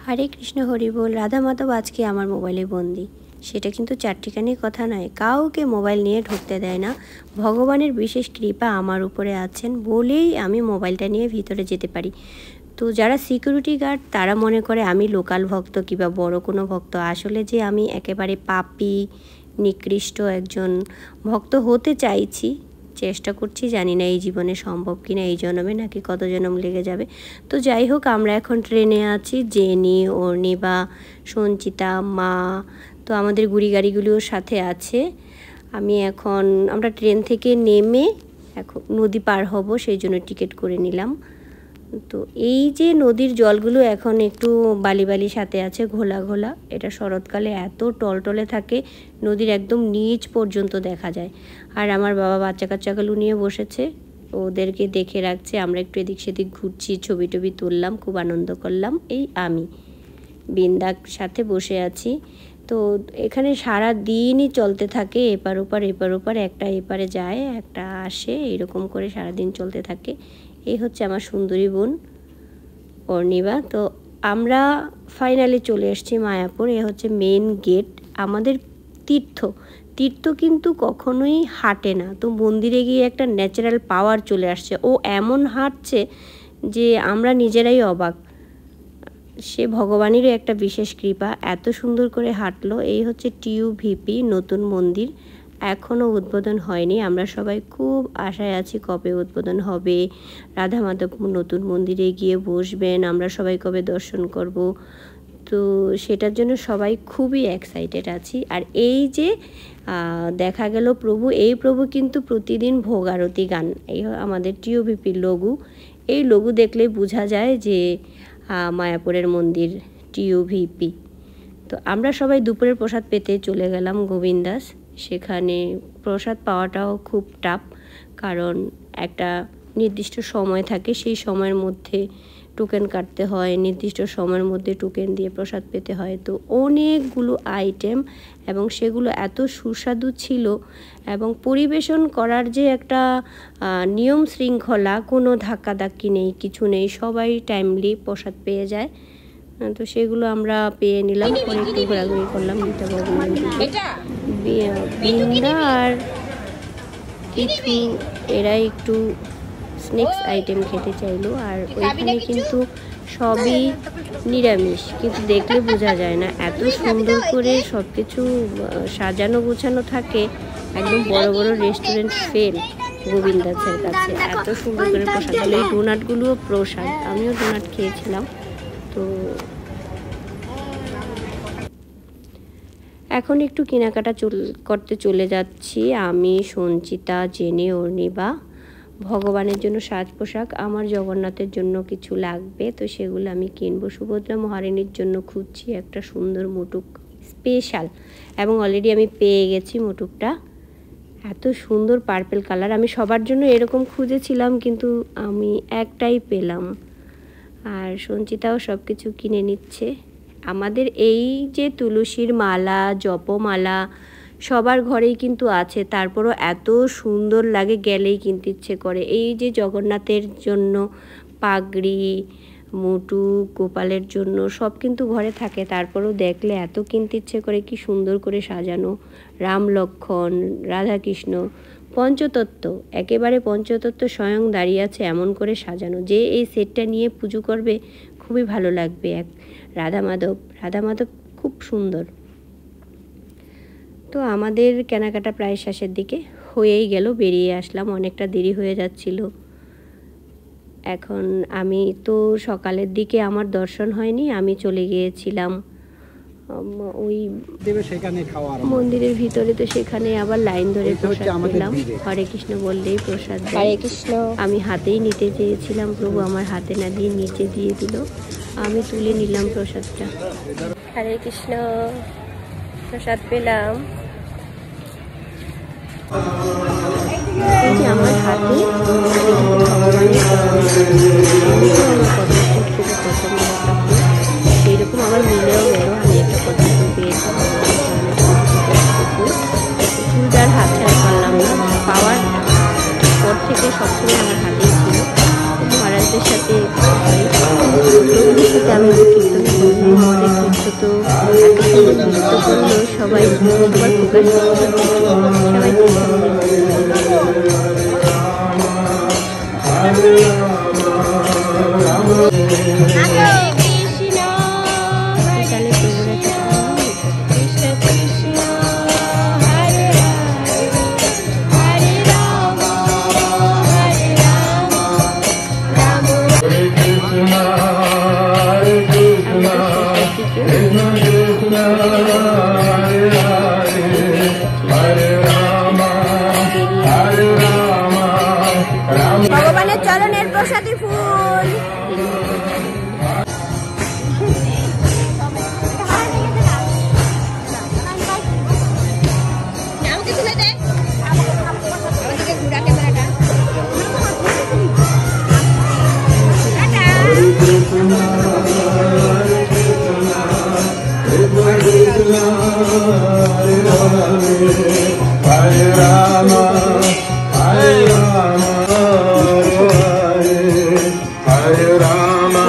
হরে কৃষ্ণ হরি বল। রাধা মাধব আজকে আমার মোবাইলে বন্দি। সেটা কিন্তু চারটিখানির কথা নয়, কাউকে মোবাইল নিয়ে ঢুকতে দেয় না। ভগবানের বিশেষ কৃপা আমার উপরে আছেন বলেই আমি মোবাইলটা নিয়ে ভিতরে যেতে পারি। তো যারা সিকিউরিটি গার্ড তারা মনে করে আমি লোকাল ভক্ত কিংবা বড় কোনো ভক্ত, আসলে যে আমি একেবারে পাপী নিকৃষ্ট একজন ভক্ত হতে চাইছি, চেষ্টা করছি। জানি না এই জীবনে সম্ভব কিনা, এই জন্মে নাকি কত জন্ম লেগে যাবে। তো যাই হোক, আমরা এখন ট্রেনে আছি। জেনি, অর্ণিবা, সঞ্চিতা, মা, তো আমাদের গুড়ি গাড়িগুলিও সাথে আছে। আমরা ট্রেন থেকে নেমে এখন নদী পার হব, সেই জন্য টিকিট করে নিলাম। তো এই যে নদীর জলগুলো এখন একটু বালি বালি সাথে আছে, ঘোলা ঘোলা। এটা শরৎকালে এত টলটলে থাকে, নদীর একদম নিচ পর্যন্ত দেখা যায়। আর আমার বাবা বাচ্চা কাচ্চাগুলো নিয়ে বসেছে, ওদেরকে দেখে রাখছে। আমরা একটু এদিক সেদিক ঘুরছি, ছবি টবি তুললাম, খুব আনন্দ করলাম। এই আমি বিন্দার সাথে বসে আছি। তো এখানে সারা দিনই চলতে থাকে, এপার ওপার, একটা এপারে যায় একটা আসে, এরকম করে সারাদিন চলতে থাকে। এই হচ্ছে আমার সুন্দরী বোন অর্ণিবা। তো আমরা ফাইনালি চলে এসেছি মায়াপুর। এ হচ্ছে মেন গেট। আমাদের তীর্থ কিন্তু কখনোই হাঁটে না। তো মন্দিরে গিয়ে একটা ন্যাচারাল পাওয়ার চলে আসছে। ও এমন হাঁটছে যে আমরা নিজেরাই অবাক। সে ভগবানেরও একটা বিশেষ কৃপা, এত সুন্দর করে হাঁটলো। এই হচ্ছে TUVP নতুন মন্দির, এখনও উদ্বোধন হয়নি। আমরা সবাই খুব আশায় আছি কবে উদ্বোধন হবে, রাধা মাধব নতুন মন্দিরে গিয়ে বসবেন, আমরা সবাই কবে দর্শন করব। তো সেটার জন্য সবাই খুবই এক্সাইটেড আছি। আর এই যে দেখা গেল এই প্রভু কিন্তু প্রতিদিন ভোগ আরতি গান। এই আমাদের TUVP লোগো। এই লোগো দেখলে বোঝা যায় যে মায়াপুরের মন্দির TUVP। তো আমরা সবাই দুপুরের প্রসাদ পেতে চলে গেলাম গোবিন্দাস। সেখানে প্রসাদ পাওয়াটাও খুব টাফ, কারণ একটা নির্দিষ্ট সময় থাকে, সেই সময়ের মধ্যে টোকেন কাটতে হয়, নির্দিষ্ট সময়ের মধ্যে টোকেন দিয়ে প্রসাদ পেতে হয়। তো অনেকগুলো আইটেম, এবং সেগুলো এত সুস্বাদু ছিল, এবং পরিবেশন করার যে একটা নিয়ম শৃঙ্খলা, কোনো ধাক্কাধাক্কি নেই, কিছু নেই, সবাই টাইমলি প্রসাদ পেয়ে যায়। তো সেগুলো আমরা পেয়ে নিলাম, পরে একটু ঘোরাঘুরি করলাম বিন্দা আর কিছু, এরা একটু স্ন্যাক্স আইটেম খেতে চাইলো। আর ওইখানে কিন্তু সবই নিরামিষ, কিন্তু দেখলে বোঝা যায় না, এত সুন্দর করে সব কিছু সাজানো গোছানো থাকে, একদম বড় বড় রেস্টুরেন্ট ফেল গোবিন্দাসের কাছে। এত সুন্দর করে প্রসাদ হলো। এই ডোনাটগুলোও প্রসাদ, আমিও ডোনাট খেয়েছিলাম। তো এখন একটু কেনাকাটা করতে চলে যাচ্ছি আমি, সঞ্চিতা, জেনে, অর্ণিবা। ভগবানের জন্য সাজ পোশাক, আমার জগন্নাথের জন্য কিছু লাগবে, তো সেগুলো আমি কিনবো। সুভদ্রা মহারানীর জন্য খুঁজছি একটা সুন্দর মুটুক স্পেশাল, এবং অলরেডি আমি পেয়ে গেছি মুটুকটা। এত সুন্দর পার্পেল কালার, আমি সবার জন্য এরকম খুঁজেছিলাম, কিন্তু আমি একটাই পেলাম। আর সঞ্চিতাও সব কিছু কিনে নিচ্ছে। আমাদের এই যে তুলসীর মালা, জপমালা সবার ঘরেই কিন্তু আছে, তারপরও এত সুন্দর লাগে, গেলেই কিনতে ইচ্ছে করে। এই যে জগন্নাথের জন্য পাগড়ি, মুটুক, গোপালের জন্য সব কিন্তু ঘরে থাকে, তারপরেও দেখলে এত কিনতে ইচ্ছে করে। কি সুন্দর করে সাজানো, রাম লক্ষ্মণ, রাধাকৃষ্ণ, পঞ্চতত্ত্ব, একেবারে পঞ্চতত্ত্ব স্বয়ং দাঁড়িয়ে আছে এমন করে সাজানো। যে এই সেটটা নিয়ে পুজো করবে খুবই ভালো লাগবে। রাধা মাধব খুব সুন্দর। তো আমাদের কেনাকাটা প্রায় শেষের দিকে হয়েই গেল, বেরিয়ে আসলাম, অনেকটা দেরি হয়ে যাচ্ছিল। এখন আমি তো সকালের দিকে আমার দর্শন হয়নি, আমি চলে গিয়েছিলাম ওই মন্দিরের ভিতরে। তো সেখানে আবার লাইন ধরে প্রসাদ পেলাম। হরে কৃষ্ণ বললেই প্রসাদ দেয়। হরে কৃষ্ণ আমি হাতেই নিতে চেয়েছিলাম, প্রভু আমার হাতে না দিয়ে নিচে দিয়ে দিল, আমি তুলে নিলাম প্রসাদটা। হরে কৃষ্ণ, প্রসাদ পেলাম। আমার হাতে সেইরকম আমার মিলেও গেল, আমি একটা পছন্দ পেয়েছি। চুলদার হাত ছাড়া পারলাম না, পাওয়ার পর থেকে সবসময় আমার হাতেই ছিল। মহারাজদের সাথে আমি কীর্তন অথচ এত সুন্দর নৃত্য করলো, সবাই সবার ফোকাস সবাই ভগবানের চরণের প্রসাদী ফুল। Hare Rama, Hare Rama, Hare Rama,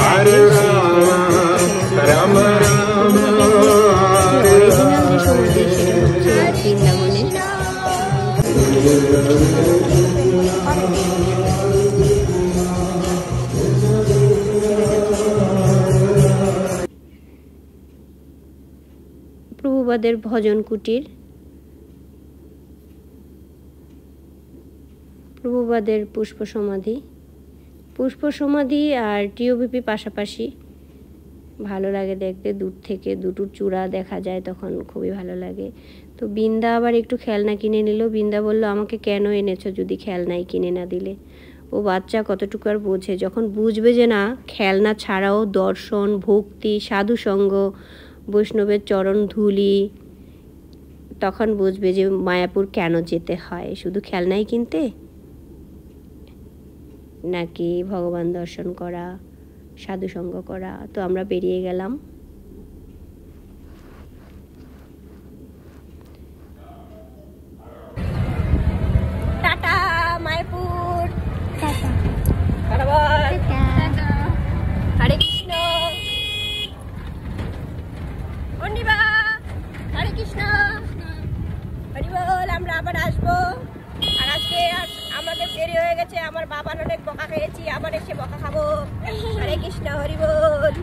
Hare Rama, Rama Rama, প্রভুপাদের ভজন কুটির, প্রভুপাদের পুষ্প সমাধি আর টিওবিপি পাশাপাশি ভালো লাগে দেখতে। দূর থেকে দুটোর চূড়া দেখা যায়, তখন খুবই ভালো লাগে। তো বৃন্দা আবার একটু খেলনা কিনে নিল। বৃন্দা বলল, আমাকে কেন এনেছো যদি খেলনাই কিনে না দিলে? ও বাচ্চা কতটুকু আর বোঝে, যখন বুঝবে যে না খেলনা ছাড়াও দর্শন, ভক্তি, সাধুসঙ্গ, বৈষ্ণবের চরণ ধুলি, তখন বুঝবে যে মায়াপুর কেন যেতে হয়, শুধু খেলনাই কিনতে নাকি ভগবান দর্শন করা, সাধুসঙ্গ করা। তো আমরা বেরিয়ে গেলাম। টাটা মায়াপুর, হরে কৃষ্ণ, হরে কৃষ্ণ, হরি বল। আমরা আবার আসবো। আর আজকে আমাদের দেরি হয়ে গেছে, আমার বাবার অনেক বকা খেয়েছি, আবার এসে বকা খাবো। হরে কৃষ্ণ, হরি বল।